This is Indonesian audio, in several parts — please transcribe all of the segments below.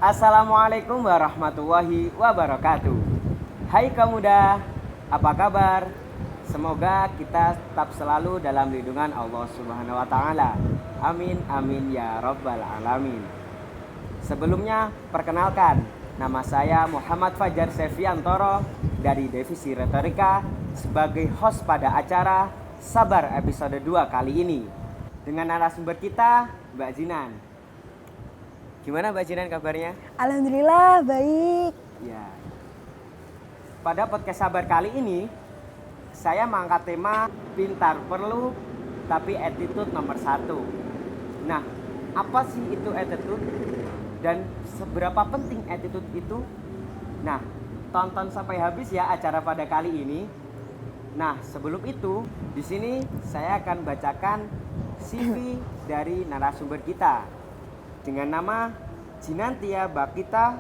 Assalamualaikum warahmatullahi wabarakatuh. Hai kaum muda, apa kabar? Semoga kita tetap selalu dalam lindungan Allah Subhanahu wa taala. Amin amin ya rabbal alamin. Sebelumnya perkenalkan, nama saya Muhammad Fajar Seviantoro dari Divisi Retorika sebagai host pada acara Sabar episode 2 kali ini. Dengan narasumber kita, Mbak Jinan. Gimana Mbak Jinan kabarnya? Alhamdulillah baik. Ya. Pada podcast Sabar kali ini, saya mengangkat tema pintar perlu tapi attitude nomor 1. Nah, apa sih itu attitude dan seberapa penting attitude itu? Nah, tonton sampai habis ya acara pada kali ini. Nah, sebelum itu, di sini saya akan bacakan CV dari narasumber kita dengan nama Jinantia Bakita,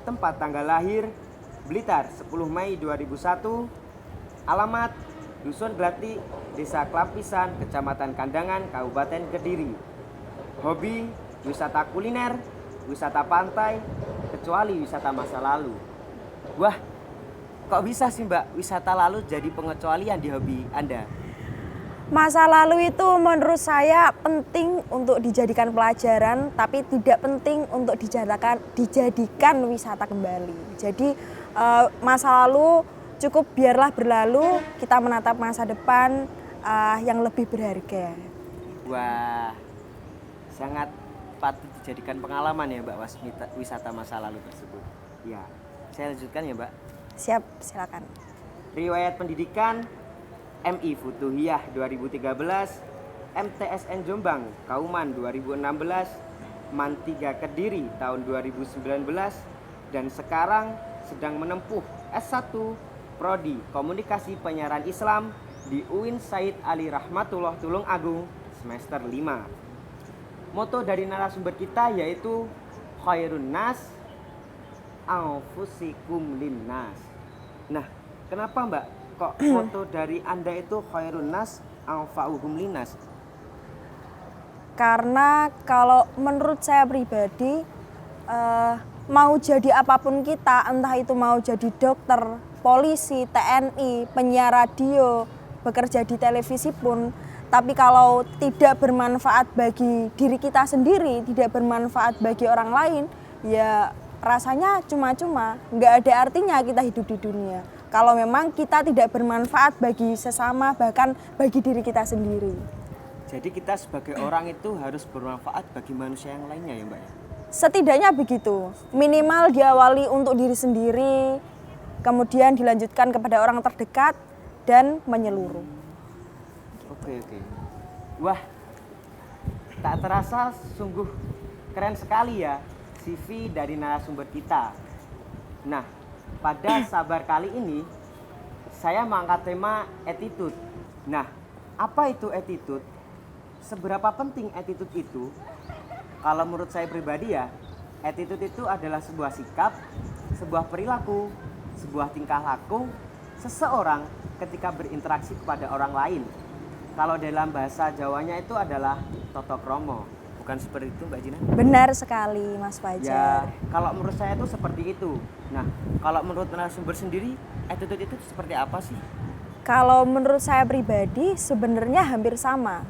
tempat tanggal lahir Blitar 10 Mei 2001, alamat Dusun Glati, Desa Kelapisan, Kecamatan Kandangan, Kabupaten Kediri. Hobi wisata kuliner, wisata pantai, kecuali wisata masa lalu. Wah, kok bisa sih Mbak wisata lalu jadi pengecualian di hobi Anda? Masa lalu itu menurut saya penting untuk dijadikan pelajaran, tapi tidak penting untuk dijadikan wisata kembali. Jadi masa lalu cukup biarlah berlalu, kita menatap masa depan yang lebih berharga. Wah, sangat patut dijadikan pengalaman ya Mbak wisata masa lalu tersebut. Ya, saya lanjutkan ya Mbak. Siap, silakan. Riwayat pendidikan MI Futuhiyah 2013, MTSN Jombang Kauman 2016, MAN 3 Kediri tahun 2019, dan sekarang sedang menempuh S1 Prodi Komunikasi Penyiaran Islam di UIN Said Ali Rahmatullah Tulung Agung semester 5. Moto dari narasumber kita yaitu khairun nas anfusikum linnas. Nah, kenapa Mbak kok moto dari Anda itu khairun nas anfa'uhum linnas? Karena kalau menurut saya pribadi, mau jadi apapun kita, entah itu mau jadi dokter, polisi, TNI, penyiar radio, bekerja di televisi pun, tapi kalau tidak bermanfaat bagi diri kita sendiri, tidak bermanfaat bagi orang lain, ya rasanya cuma-cuma, nggak ada artinya kita hidup di dunia. Kalau memang kita tidak bermanfaat bagi sesama, bahkan bagi diri kita sendiri. Jadi kita sebagai orang itu harus bermanfaat bagi manusia yang lainnya ya Mbak ya? Setidaknya begitu, minimal diawali untuk diri sendiri, kemudian dilanjutkan kepada orang terdekat, dan menyeluruh. Oke. Wah, tak terasa sungguh keren sekali ya CV dari narasumber kita. Nah, pada Sabar kali ini saya mengangkat tema attitude. Nah, apa itu attitude? Seberapa penting attitude itu? Kalau menurut saya pribadi ya, attitude itu adalah sebuah sikap, sebuah perilaku, sebuah tingkah laku seseorang ketika berinteraksi kepada orang lain. Kalau dalam bahasa Jawanya itu adalah toto kromo. Bukan seperti itu Mbak Jina? Benar sekali Mas Ya, Fajar. kalau menurut saya itu seperti itu. Nah, kalau menurut narasumber sendiri, attitude itu seperti apa sih? Kalau menurut saya pribadi sebenarnya hampir sama.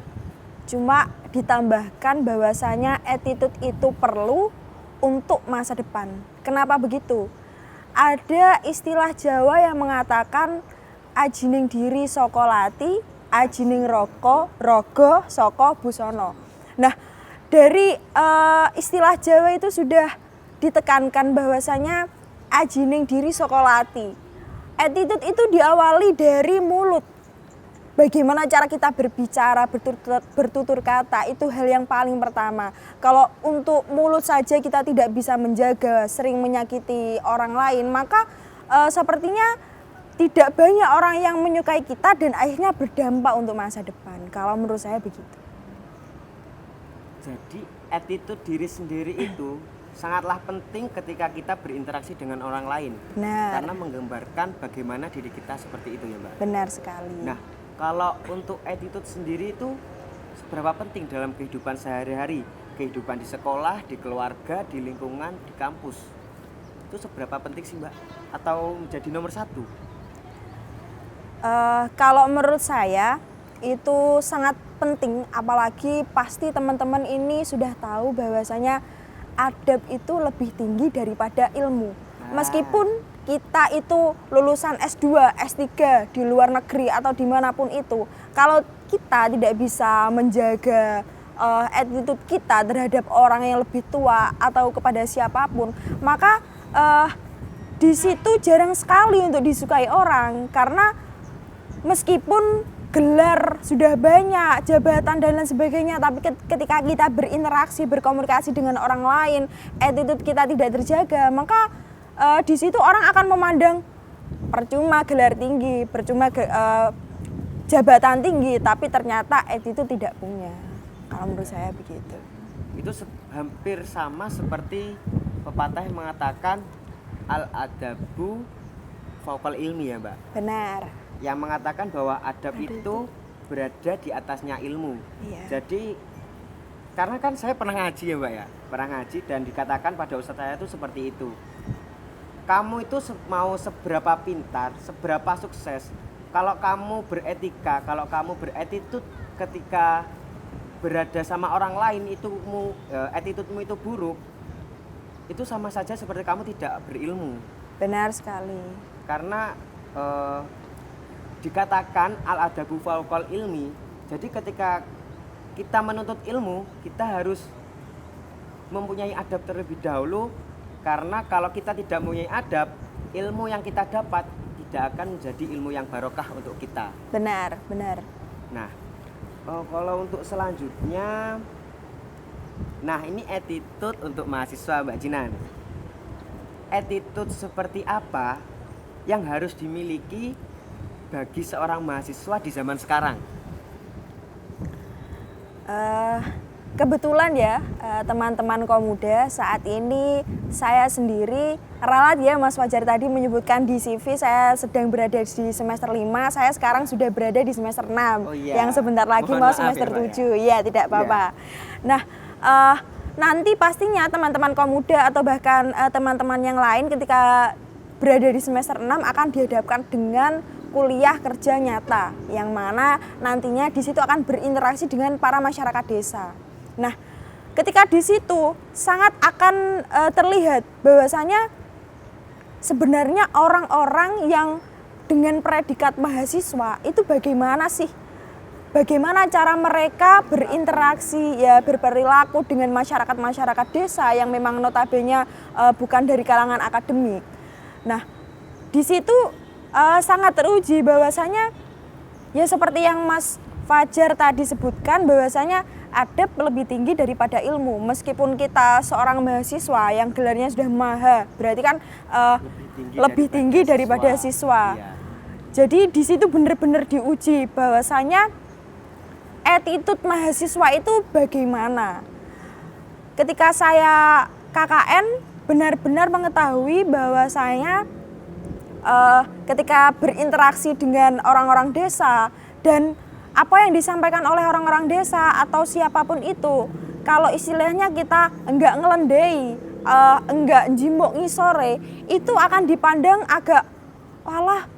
Cuma ditambahkan bahwasanya attitude itu perlu untuk masa depan. Kenapa begitu? Ada istilah Jawa yang mengatakan ajining diri saka lati, ajining rogo saka busono. Nah, dari istilah Jawa itu sudah ditekankan bahwasanya ajining diri saka lati. Attitude itu diawali dari mulut. Bagaimana cara kita berbicara, bertutur kata, itu hal yang paling pertama. Kalau untuk mulut saja kita tidak bisa menjaga, sering menyakiti orang lain, maka sepertinya tidak banyak orang yang menyukai kita dan akhirnya berdampak untuk masa depan. Kalau menurut saya begitu. Jadi attitude diri sendiri itu sangatlah penting ketika kita berinteraksi dengan orang lain. Benar. Karena menggambarkan bagaimana diri kita seperti itu ya Mbak. Benar sekali. Nah, kalau untuk attitude sendiri itu seberapa penting dalam kehidupan sehari-hari, kehidupan di sekolah, di keluarga, di lingkungan, di kampus. Itu seberapa penting sih Mbak? Atau menjadi nomor satu? Kalau menurut saya itu sangat penting, apalagi pasti teman-teman ini sudah tahu bahwasanya adab itu lebih tinggi daripada ilmu. Meskipun kita itu lulusan S2, S3 di luar negeri atau dimanapun itu, kalau kita tidak bisa menjaga attitude kita terhadap orang yang lebih tua atau kepada siapapun, maka di situ jarang sekali untuk disukai orang, karena meskipun gelar sudah banyak, jabatan dan lain sebagainya, tapi ketika kita berinteraksi, berkomunikasi dengan orang lain, attitude kita tidak terjaga, maka di situ orang akan memandang percuma gelar tinggi, percuma jabatan tinggi, tapi ternyata attitude tidak punya. Kalau menurut saya begitu. Itu hampir sama seperti pepatah yang mengatakan al-adabu fauqal ilmi ya Mbak. Benar. Yang mengatakan bahwa adab itu berada di atasnya ilmu. Iya. Jadi karena kan saya pernah ngaji ya Mbak ya, pernah ngaji dan dikatakan pada ustadz saya itu seperti itu. Kamu itu mau seberapa pintar, seberapa sukses, kalau kamu beretika, kalau kamu beretitude ketika berada sama orang lain attitude-mu itu buruk, itu sama saja seperti kamu tidak berilmu. Benar sekali. Karena dikatakan al-adabu fauqal ilmi. Jadi ketika kita menuntut ilmu, kita harus mempunyai adab terlebih dahulu, karena kalau kita tidak mempunyai adab, ilmu yang kita dapat tidak akan menjadi ilmu yang barokah untuk kita. Benar, benar. Nah, kalau untuk selanjutnya, nah ini attitude untuk mahasiswa Mbak Jinan. Attitude seperti apa yang harus dimiliki bagi seorang mahasiswa di zaman sekarang? Kebetulan ya teman-teman kaum muda, saat ini saya sendiri ralat ya, Mas Fajar tadi menyebutkan di CV saya sedang berada di semester 5, saya sekarang sudah berada di semester 6. Oh, iya. Yang sebentar lagi Mohon mau maaf semester ya, Mbak, 7. Ya, tidak apa-apa. Nah, nanti pastinya teman-teman kaum muda atau bahkan teman-teman yang lain ketika berada di semester 6 akan dihadapkan dengan kuliah kerja nyata, yang mana nantinya di situ akan berinteraksi dengan para masyarakat desa. Nah, ketika di situ sangat akan terlihat bahwasanya sebenarnya orang-orang yang dengan predikat mahasiswa itu bagaimana sih? Bagaimana cara mereka berinteraksi, ya berperilaku dengan masyarakat-masyarakat desa yang memang notabene bukan dari kalangan akademik. Nah, di situ sangat teruji bahwasanya ya seperti yang Mas Fajar tadi sebutkan, bahwasanya adab lebih tinggi daripada ilmu. Meskipun kita seorang mahasiswa yang gelarnya sudah maha, berarti kan lebih tinggi daripada siswa. Iya. Jadi di situ benar-benar diuji bahwasanya attitude mahasiswa itu bagaimana. Ketika saya KKN benar-benar mengetahui bahwasanya ketika berinteraksi dengan orang-orang desa dan apa yang disampaikan oleh orang-orang desa atau siapapun itu, kalau istilahnya kita enggak ngelendei, enggak jimbok ngisore, itu akan dipandang agak walah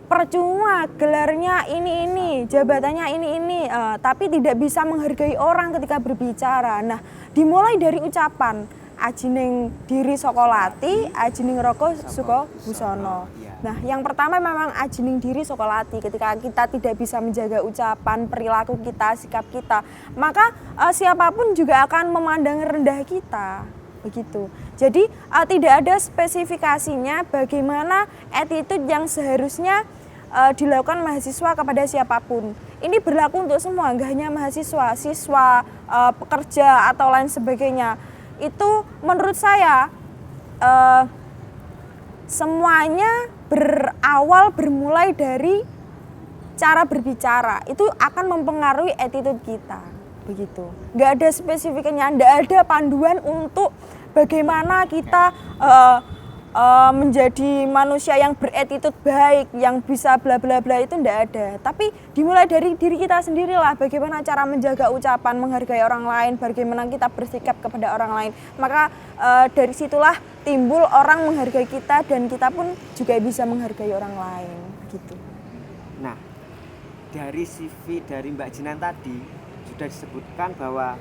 percuma, gelarnya ini, jabatannya ini, tapi tidak bisa menghargai orang ketika berbicara. Nah, dimulai dari ucapan ajining diri sokolati, ajining roko suko busono. Nah, yang pertama memang ajining diri sokolati. Ketika kita tidak bisa menjaga ucapan, perilaku kita, sikap kita, maka siapapun juga akan memandang rendah kita. Begitu. Jadi tidak ada spesifikasinya bagaimana attitude yang seharusnya dilakukan mahasiswa kepada siapapun. Ini berlaku untuk semua, nggak hanya mahasiswa, siswa, pekerja atau lain sebagainya. Itu menurut saya semuanya bermulai dari cara berbicara. Itu akan mempengaruhi attitude kita. Begitu. Nggak ada spesifiknya, nggak ada panduan untuk bagaimana kita menjadi manusia yang beretitut baik, yang bisa bla bla bla itu enggak ada. Tapi dimulai dari diri kita sendirilah, bagaimana cara menjaga ucapan, menghargai orang lain, bagaimana kita bersikap kepada orang lain. Maka dari situlah timbul orang menghargai kita dan kita pun juga bisa menghargai orang lain gitu. Nah, dari CV dari Mbak Jinan tadi sudah disebutkan bahwa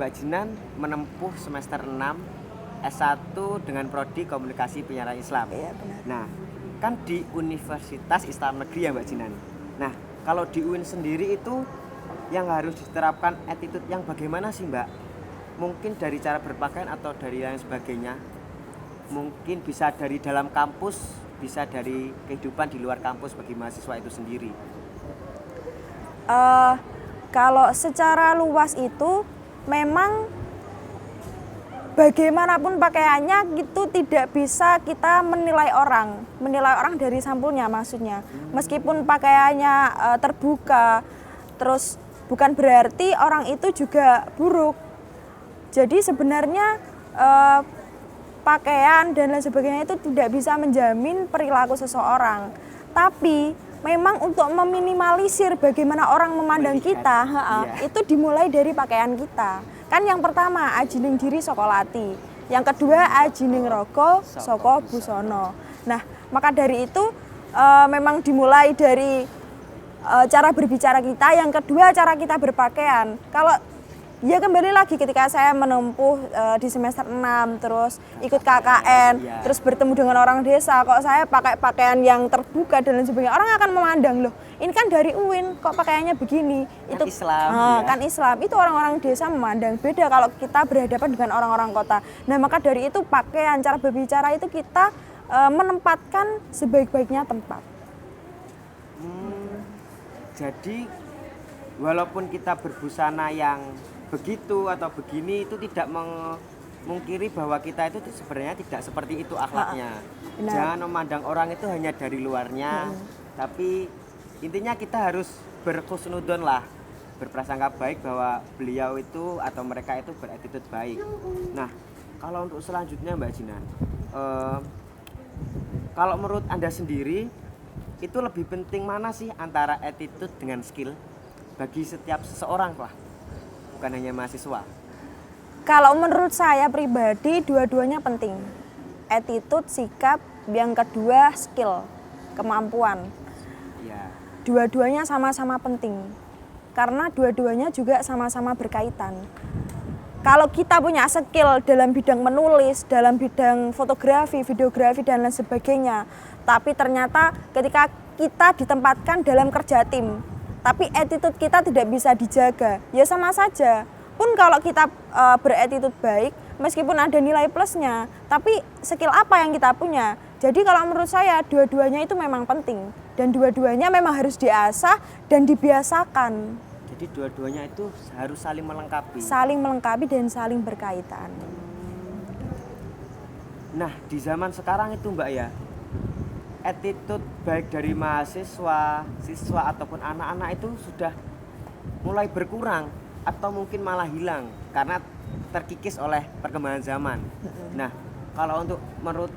Mbak Jinan menempuh semester 6 S1 dengan prodi Komunikasi Penyiaran Islam. Iya, benar. Nah, kan di Universitas Islam Negeri ya Mbak Jinan. Nah, kalau di UIN sendiri itu yang harus diterapkan attitude yang bagaimana sih Mbak? Mungkin dari cara berpakaian atau dari lain sebagainya. Mungkin bisa dari dalam kampus, bisa dari kehidupan di luar kampus bagi mahasiswa itu sendiri. Kalau secara luas itu memang bagaimanapun pakaiannya itu tidak bisa kita menilai orang dari sampulnya maksudnya. Meskipun pakaiannya terbuka, terus bukan berarti orang itu juga buruk. Jadi sebenarnya pakaian dan lain sebagainya itu tidak bisa menjamin perilaku seseorang. Tapi memang untuk meminimalisir bagaimana orang memandang kita, itu dimulai dari pakaian kita. Kan yang pertama ajining diri saka lati, yang kedua ajining raga saka busana. Nah, maka dari itu memang dimulai dari cara berbicara kita, yang kedua cara kita berpakaian. Kalau ya kembali lagi ketika saya menempuh di semester 6 terus ikut KKN, terus bertemu dengan orang desa, kok saya pakai pakaian yang terbuka dan lain sebagainya, orang akan memandang, loh ini kan dari UIN kok pakaiannya begini, Kan itu Islam, kan Islam, itu orang-orang desa memandang. Beda kalau kita berhadapan dengan orang-orang kota. Nah, maka dari itu pakaian, cara berbicara itu kita menempatkan sebaik-baiknya tempat. Jadi walaupun kita berbusana yang begitu atau begini, itu tidak mengkiri bahwa kita itu sebenarnya tidak seperti itu akhlaknya. Benar. Jangan memandang orang itu hanya dari luarnya, tapi intinya kita harus berhusnudon lah, berprasangka baik bahwa beliau itu atau mereka itu beretitut baik. Nah, kalau untuk selanjutnya Mbak Jinan, kalau menurut Anda sendiri itu lebih penting mana sih antara attitude dengan skill bagi setiap seseorang lah, bukan hanya mahasiswa? Kalau menurut saya pribadi dua-duanya penting. Attitude, sikap, yang kedua skill, kemampuan. Ya. Dua-duanya sama-sama penting. Karena dua-duanya juga sama-sama berkaitan. Kalau kita punya skill dalam bidang menulis, dalam bidang fotografi, videografi dan lain sebagainya, tapi ternyata ketika kita ditempatkan dalam kerja tim, tapi attitude kita tidak bisa dijaga, ya sama saja. Pun kalau kita beretitut baik, meskipun ada nilai plusnya, tapi skill apa yang kita punya? Jadi kalau menurut saya dua-duanya itu memang penting dan dua-duanya memang harus diasah dan dibiasakan. Jadi dua-duanya itu harus saling melengkapi. Saling melengkapi dan saling berkaitan. Nah, di zaman sekarang itu Mbak ya, attitude baik dari mahasiswa, siswa ataupun anak-anak itu sudah mulai berkurang atau mungkin malah hilang karena terkikis oleh perkembangan zaman. Nah, kalau untuk menurut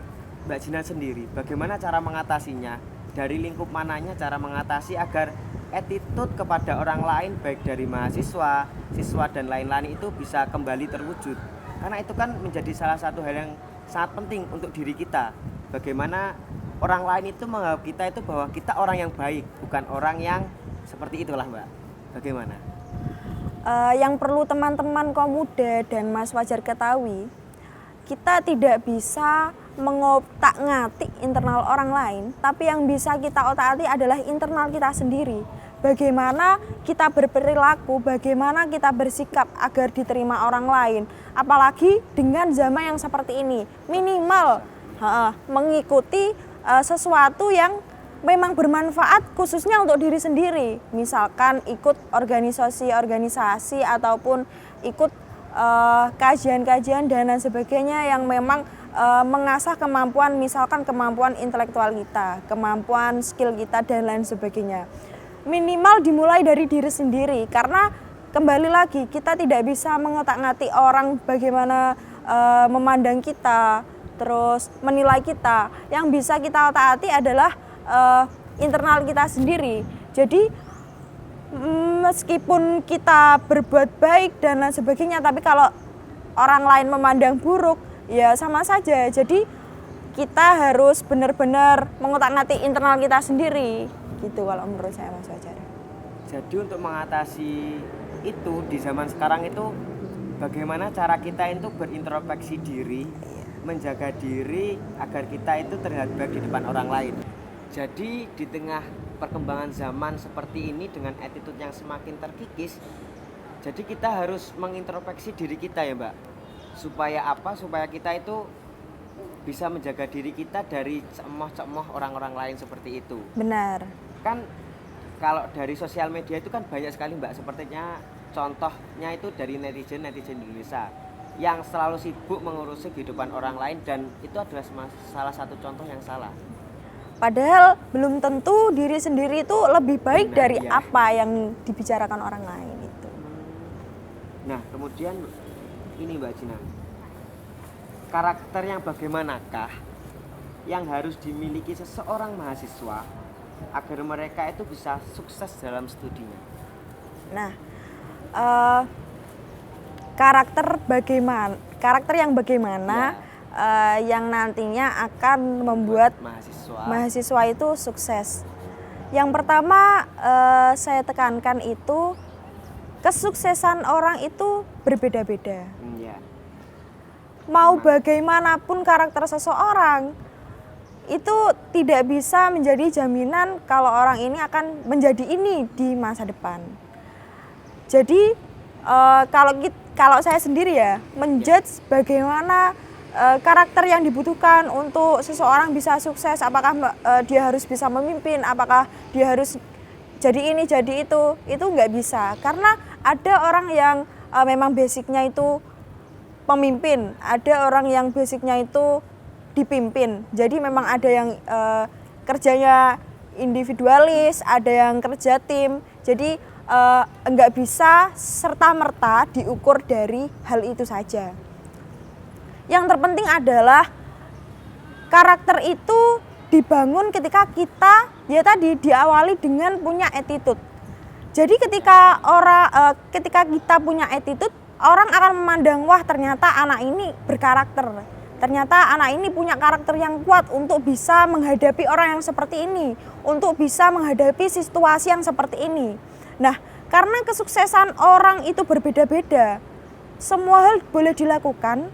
Mbak Jinan sendiri, bagaimana cara mengatasinya? Dari lingkup mananya cara mengatasi agar attitude kepada orang lain baik dari mahasiswa, siswa dan lain-lain itu bisa kembali terwujud? Karena itu kan menjadi salah satu hal yang sangat penting untuk diri kita. Bagaimana orang lain itu menganggap kita itu bahwa kita orang yang baik, bukan orang yang seperti itulah Mbak. Bagaimana? Yang perlu teman-teman kaum muda dan Mas Fajar ketahui, kita tidak bisa mengotak-ngatik internal orang lain, tapi yang bisa kita otak-atik adalah internal kita sendiri. Bagaimana kita berperilaku, bagaimana kita bersikap agar diterima orang lain. Apalagi dengan zaman yang seperti ini, minimal mengikuti sesuatu yang memang bermanfaat khususnya untuk diri sendiri. Misalkan ikut organisasi ataupun ikut kajian-kajian dan lain sebagainya yang memang mengasah kemampuan, misalkan kemampuan intelektual kita, kemampuan skill kita dan lain sebagainya. Minimal dimulai dari diri sendiri, karena kembali lagi kita tidak bisa mengotak-ngatik orang bagaimana memandang kita. terus menilai kita. Yang bisa kita taati adalah internal kita sendiri. Jadi meskipun kita berbuat baik dan lain sebagainya, tapi kalau orang lain memandang buruk, ya sama saja. Jadi kita harus benar-benar mengutak-atik internal kita sendiri, gitu kalau menurut saya, Mas Fajar. Jadi untuk mengatasi itu di zaman sekarang itu bagaimana cara kita itu berintrospeksi diri, menjaga diri agar kita itu terlihat baik di depan orang lain. Jadi di tengah perkembangan zaman seperti ini dengan attitude yang semakin terkikis, jadi kita harus mengintrospeksi diri kita ya Mbak. Supaya apa? Supaya kita itu bisa menjaga diri kita dari cemoh-cemoh orang-orang lain seperti itu. Benar. Kan kalau dari sosial media itu kan banyak sekali Mbak, sepertinya contohnya itu dari netizen Indonesia yang selalu sibuk mengurusi kehidupan orang lain, dan itu adalah salah satu contoh yang salah. Padahal belum tentu diri sendiri itu lebih baik dari Iya. apa yang dibicarakan orang lain itu. Nah kemudian ini Mbak Gina, karakter yang bagaimanakah yang harus dimiliki seseorang mahasiswa agar mereka itu bisa sukses dalam studinya? Nah, karakter yang bagaimana yang nantinya akan membuat mahasiswa itu sukses. Yang pertama saya tekankan itu kesuksesan orang itu berbeda-beda. Ya. Mau bagaimanapun karakter seseorang itu tidak bisa menjadi jaminan kalau orang ini akan menjadi ini di masa depan. Jadi kalau saya sendiri ya menjudge bagaimana karakter yang dibutuhkan untuk seseorang bisa sukses, apakah dia harus bisa memimpin, apakah dia harus jadi ini jadi itu nggak bisa, karena ada orang yang memang basicnya itu pemimpin, ada orang yang basicnya itu dipimpin. Jadi memang ada yang kerjanya individualis, ada yang kerja tim. Jadi enggak bisa serta-merta diukur dari hal itu saja. Yang terpenting adalah karakter itu dibangun ketika kita ya tadi diawali dengan punya attitude. Jadi ketika kita punya attitude, orang akan memandang, wah ternyata anak ini berkarakter. Ternyata anak ini punya karakter yang kuat untuk bisa menghadapi orang yang seperti ini, untuk bisa menghadapi situasi yang seperti ini. Nah, karena kesuksesan orang itu berbeda-beda, semua hal boleh dilakukan,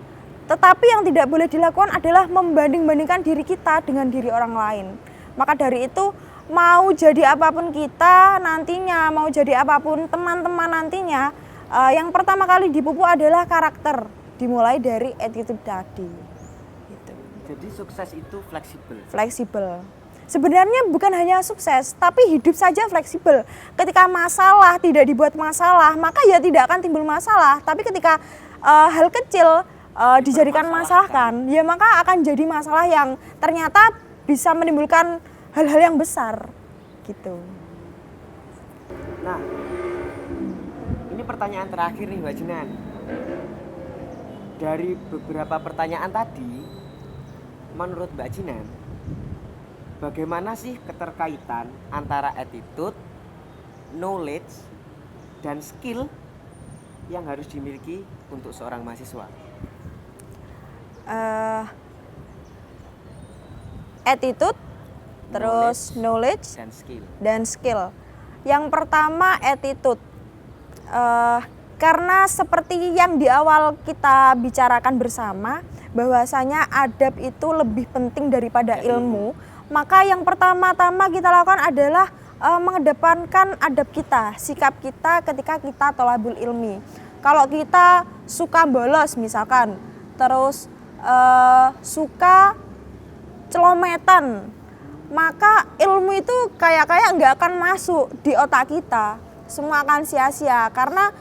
tetapi yang tidak boleh dilakukan adalah membanding-bandingkan diri kita dengan diri orang lain. Maka dari itu, mau jadi apapun kita nantinya, mau jadi apapun teman-teman nantinya, yang pertama kali dipupuk adalah karakter, dimulai dari attitude tadi. Gitu. Jadi sukses itu fleksibel. Fleksibel. Sebenarnya bukan hanya sukses, tapi hidup saja fleksibel. Ketika masalah tidak dibuat masalah, maka ya tidak akan timbul masalah. Tapi ketika hal kecil dijadikan masalah kan, ya maka akan jadi masalah yang ternyata bisa menimbulkan hal-hal yang besar. Gitu. Nah, ini pertanyaan terakhir nih Mbak Jinan. Dari beberapa pertanyaan tadi, menurut Mbak Jinan, bagaimana sih keterkaitan antara attitude, knowledge, dan skill yang harus dimiliki untuk seorang mahasiswa? Attitude, terus knowledge dan skill. Yang pertama attitude. Karena seperti yang di awal kita bicarakan bersama, bahwasanya adab itu lebih penting daripada ilmu, maka yang pertama-tama kita lakukan adalah mengedepankan adab kita, sikap kita ketika kita thalabul ilmi. Kalau kita suka bolos misalkan, terus suka celometan, maka ilmu itu kayak nggak akan masuk di otak kita, semua akan sia-sia karena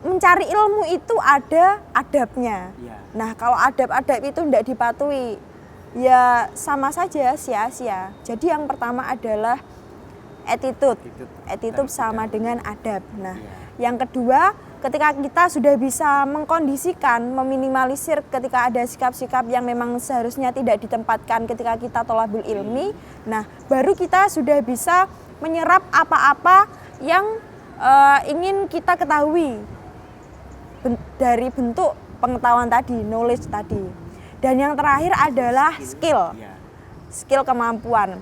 mencari ilmu itu ada adabnya. Ya. Nah kalau adab-adab itu tidak dipatuhi, ya sama saja sia-sia. Jadi yang pertama adalah attitude sama dengan adab. Nah yang kedua ketika kita sudah bisa mengkondisikan, meminimalisir ketika ada sikap-sikap yang memang seharusnya tidak ditempatkan ketika kita thalabul ilmi, nah baru kita sudah bisa menyerap apa-apa yang ingin kita ketahui dari bentuk pengetahuan tadi, knowledge tadi. Dan yang terakhir adalah skill kemampuan.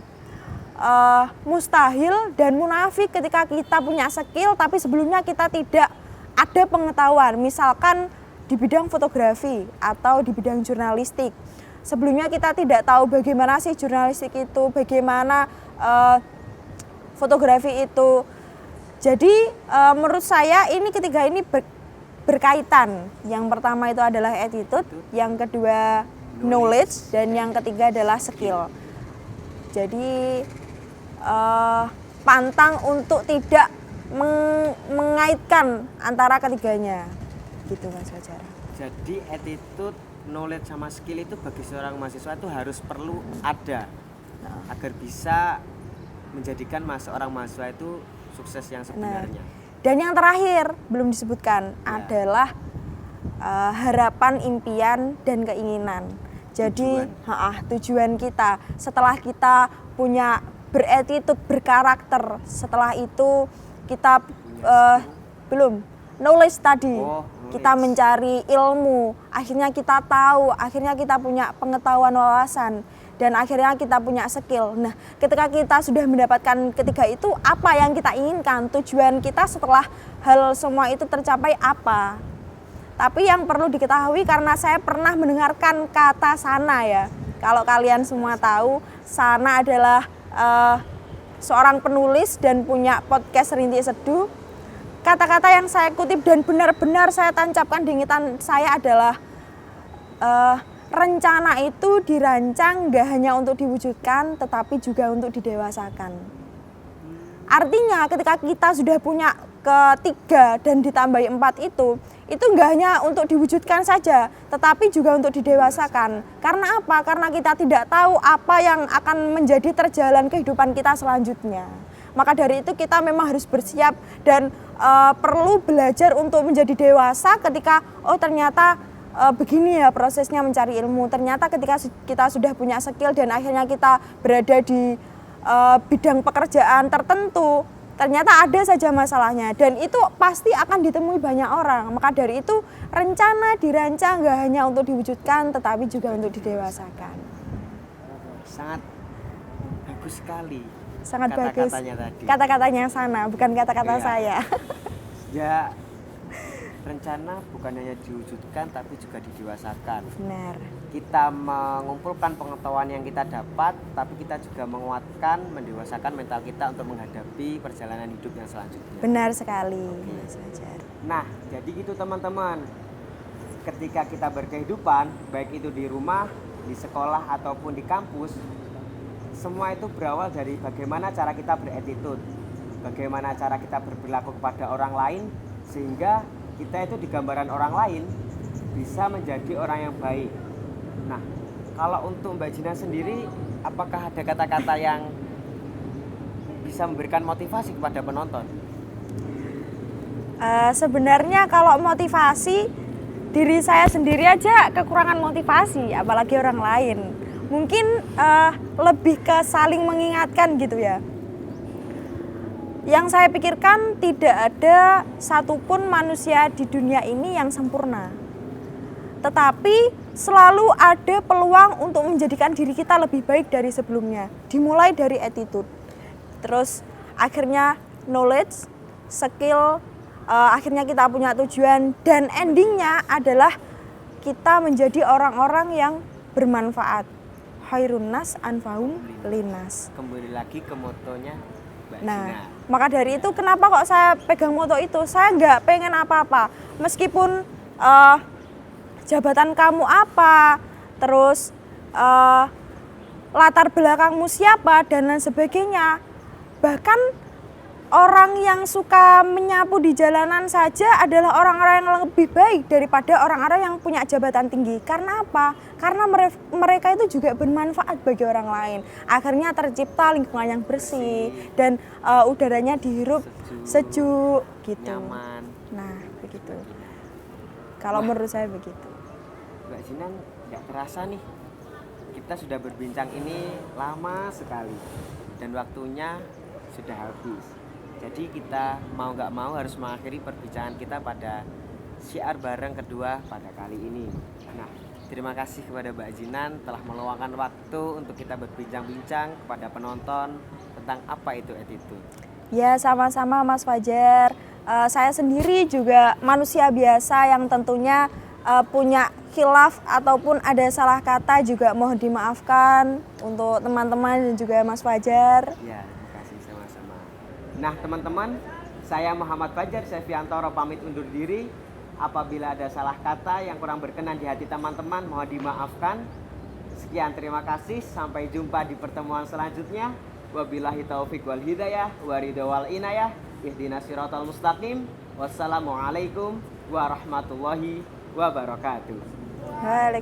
Mustahil dan munafik ketika kita punya skill tapi sebelumnya kita tidak ada pengetahuan, misalkan di bidang fotografi atau di bidang jurnalistik. Sebelumnya kita tidak tahu bagaimana sih jurnalistik itu, bagaimana fotografi itu. Jadi menurut saya ini ketiga ini berkaitan. Yang pertama itu adalah attitude, yang kedua knowledge, dan yang ketiga adalah skill. Jadi pantang untuk tidak mengaitkan antara ketiganya, gitu Mas Fajar. Jadi attitude, knowledge sama skill itu bagi seorang mahasiswa itu harus perlu ada agar bisa menjadikan seorang mahasiswa itu sukses yang sebenarnya. Dan yang terakhir belum disebutkan adalah harapan, impian, dan keinginan. Jadi tujuan kita setelah kita punya beretitude, berkarakter, setelah itu kita belum knowledge tadi, kita mencari ilmu, akhirnya kita tahu, akhirnya kita punya pengetahuan, wawasan, dan akhirnya kita punya skill. Nah, ketika kita sudah mendapatkan ketiga itu, apa yang kita inginkan, tujuan kita setelah hal semua itu tercapai apa? Tapi yang perlu diketahui, karena saya pernah mendengarkan kata sana ya, kalau kalian semua tahu, Sana adalah seorang penulis dan punya podcast Rintik Seduh. Kata-kata yang saya kutip dan benar-benar saya tancapkan di ingatan saya adalah rencana itu dirancang gak hanya untuk diwujudkan tetapi juga untuk didewasakan. Artinya ketika kita sudah punya ketiga dan ditambahi 4 itu nggak hanya untuk diwujudkan saja, tetapi juga untuk didewasakan. Karena apa? Karena kita tidak tahu apa yang akan menjadi terjalan kehidupan kita selanjutnya. Maka dari itu kita memang harus bersiap dan perlu belajar untuk menjadi dewasa ketika ternyata begini ya prosesnya mencari ilmu. Ternyata ketika kita sudah punya skill dan akhirnya kita berada di bidang pekerjaan tertentu, ternyata ada saja masalahnya dan itu pasti akan ditemui banyak orang. Maka dari itu rencana dirancang gak hanya untuk diwujudkan tetapi juga untuk didewasakan. Sangat bagus sekali. Sangat bagus. Tadi. Kata-katanya Sana, bukan kata-kata saya. Ya, rencana bukan hanya diwujudkan tapi juga didewasakan. Benar. Kita mengumpulkan pengetahuan yang kita dapat, tapi kita juga menguatkan, mendewasakan mental kita untuk menghadapi perjalanan hidup yang selanjutnya. Benar sekali, Mas Fajar. Nah, jadi gitu teman-teman. Ketika kita berkehidupan, baik itu di rumah, di sekolah ataupun di kampus, semua itu berawal dari bagaimana cara kita beretitude, bagaimana cara kita berperilaku kepada orang lain, sehingga kita itu di gambaran orang lain bisa menjadi orang yang baik. Nah, kalau untuk Mbak Gina sendiri, apakah ada kata-kata yang bisa memberikan motivasi kepada penonton? Sebenarnya kalau motivasi, diri saya sendiri aja kekurangan motivasi, apalagi orang lain. Mungkin lebih ke saling mengingatkan gitu ya. Yang saya pikirkan tidak ada satupun manusia di dunia ini yang sempurna. Tetapi selalu ada peluang untuk menjadikan diri kita lebih baik dari sebelumnya. Dimulai dari attitude, terus akhirnya knowledge, skill, akhirnya kita punya tujuan, dan endingnya adalah kita menjadi orang-orang yang bermanfaat. Khairun nas anfa'um linnas. Kembali lagi ke motonya Mbak Nah, Gina. maka dari itu kenapa kok saya pegang moto itu? Saya nggak pengen apa-apa, meskipun jabatan kamu apa, terus latar belakangmu siapa dan lain sebagainya. Bahkan orang yang suka menyapu di jalanan saja adalah orang-orang yang lebih baik daripada orang-orang yang punya jabatan tinggi. Karena apa? Karena mereka itu juga bermanfaat bagi orang lain. Akhirnya tercipta lingkungan yang bersih dan udaranya dihirup sejuk gitu. Nyaman. Nah, begitu. Kalau menurut saya begitu. Mbak Jinan, nggak terasa nih, kita sudah berbincang ini lama sekali dan waktunya sudah habis. Jadi kita mau nggak mau harus mengakhiri perbincangan kita pada syiar bareng kedua pada kali ini. Nah, terima kasih kepada Mbak Jinan telah meluangkan waktu untuk kita berbincang-bincang kepada penonton tentang apa itu attitude. Ya, sama-sama Mas Fajar. Saya sendiri juga manusia biasa yang tentunya punya khilaf ataupun ada salah kata, juga mohon dimaafkan untuk teman-teman dan juga Mas Fajar. Ya, terima kasih sama-sama. Nah, teman-teman, saya Muhammad Fajar Seviantoro pamit undur diri. Apabila ada salah kata yang kurang berkenan di hati teman-teman, mohon dimaafkan. Sekian, terima kasih. Sampai jumpa di pertemuan selanjutnya. Wabillahi taufiq wal hidayah, waridho wal inayah, ihdinas siratal mustaqim. Wassalamualaikum warahmatullahi wabarakatuh.